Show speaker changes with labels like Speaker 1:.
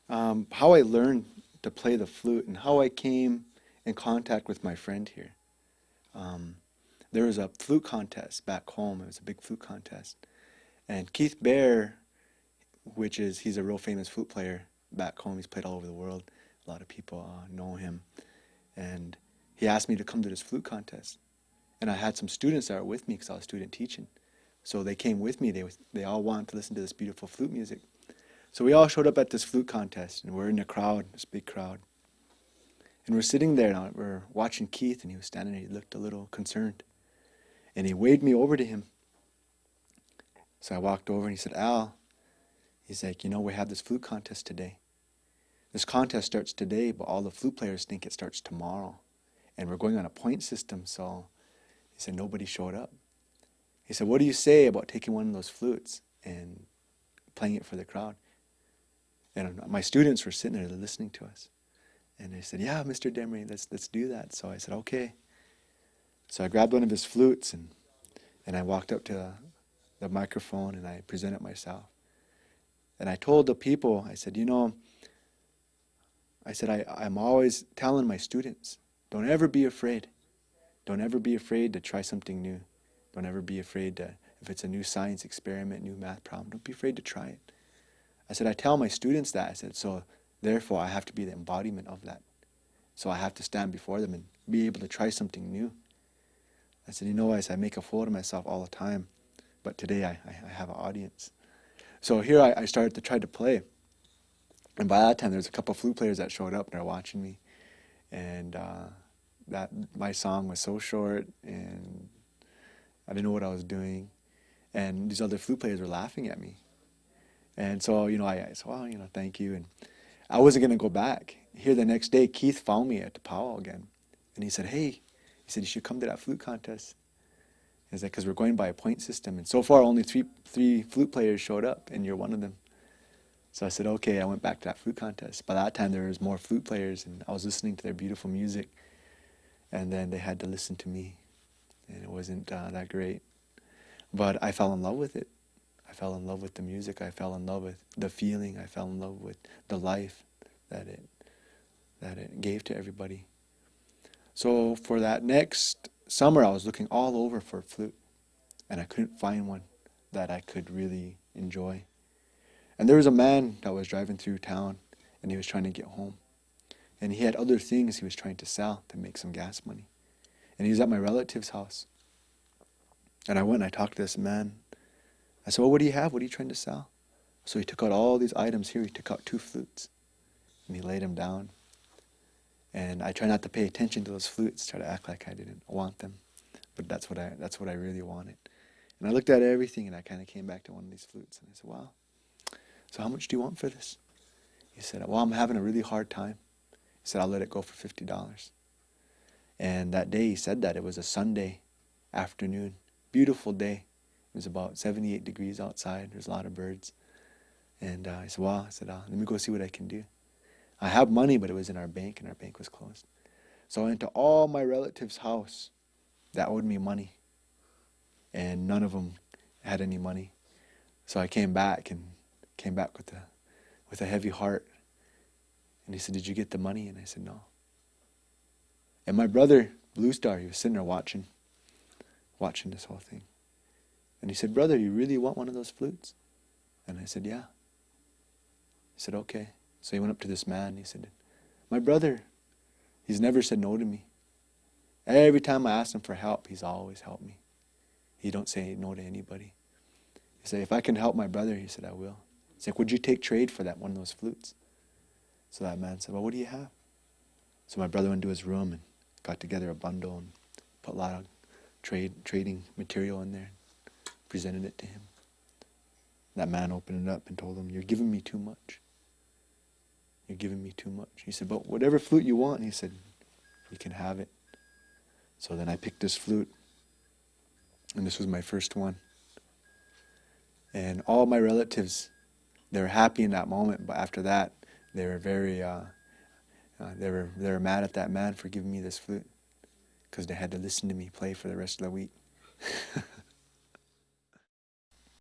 Speaker 1: How I learned to play the flute and how I came in contact with my friend here. Um, there was a flute contest back home. It was a big flute contest. And Keith Bear, he's a real famous flute player back home. He's played all over the world. A lot of people know him. And he asked me to come to this flute contest. And I had some students that were with me because I was student teaching. So they came with me. They all wanted to listen to this beautiful flute music. So we all showed up at this flute contest, and we're in the crowd, this big crowd. And we're sitting there, and we're watching Keith, and he was standing there. He looked a little concerned. And he waved me over to him. So I walked over, and he said, Al, he's like, we have this flute contest today. This contest starts today, but all the flute players think it starts tomorrow. And we're going on a point system, so he said, nobody showed up. He said, what do you say about taking one of those flutes and playing it for the crowd? And my students were sitting there listening to us. And they said, yeah, Mr. Demaray, let's do that. So I said, okay. So I grabbed one of his flutes and I walked up to the microphone and I presented myself. And I told the people, I said, I'm always telling my students, don't ever be afraid. Don't ever be afraid to try something new. Don't ever be afraid to, if it's a new science experiment, new math problem, don't be afraid to try it. I said, I tell my students that. I said, so therefore I have to be the embodiment of that. So I have to stand before them and be able to try something new. I said, I make a fool of myself all the time, but today I have an audience. So here I started to try to play. And by that time, there's a couple of flute players that showed up and they're watching me. And that my song was so short and I didn't know what I was doing. And these other flute players were laughing at me. And so, I said, well, thank you. And I wasn't going to go back. Here the next day, Keith found me at the powwow again. And he said, hey, you should come to that flute contest. He said, because we're going by a point system. And so far, only three flute players showed up, and you're one of them. So I said, okay, I went back to that flute contest. By that time, there was more flute players, and I was listening to their beautiful music. And then they had to listen to me. And it wasn't that great. But I fell in love with it. I fell in love with the music. I fell in love with the feeling. I fell in love with the life that it gave to everybody. So for that next summer, I was looking all over for a flute, and I couldn't find one that I could really enjoy. And there was a man that was driving through town, and he was trying to get home. And he had other things he was trying to sell to make some gas money. And he was at my relative's house. And I went and I talked to this man. I said, well, what do you have? What are you trying to sell? So he took out all these items here. He took out 2 flutes. And he laid them down. And I try not to pay attention to those flutes, try to act like I didn't want them. But that's what I really wanted. And I looked at everything and I kind of came back to one of these flutes. And I said, wow, so how much do you want for this? He said, well, I'm having a really hard time. He said, I'll let it go for $50. And that day he said that. It was a Sunday afternoon. Beautiful day. It was about 78 degrees outside. There's a lot of birds. And I said, wow. I said, let me go see what I can do. I have money, but it was in our bank, and our bank was closed. So I went to all my relatives' house that owed me money. And none of them had any money. So I came back with a heavy heart. And he said, did you get the money? And I said, no. And my brother, Blue Star, he was sitting there watching this whole thing. And he said, brother, you really want one of those flutes? And I said, yeah. He said, okay. So he went up to this man and he said, my brother, he's never said no to me. Every time I asked him for help, he's always helped me. He don't say no to anybody. He said, if I can help my brother, he said, I will. He's like, would you take trade for that one of those flutes? So that man said, well, what do you have? So my brother went to his room and got together a bundle and put a lot of trading material in there, presented it to him. That man opened it up and told him, you're giving me too much. You're giving me too much. He said, but whatever flute you want, he said, you can have it. So then I picked this flute, and this was my first one. And all my relatives, they were happy in that moment, but after that, they were very, they were mad at that man for giving me this flute, because they had to listen to me play for the rest of the week.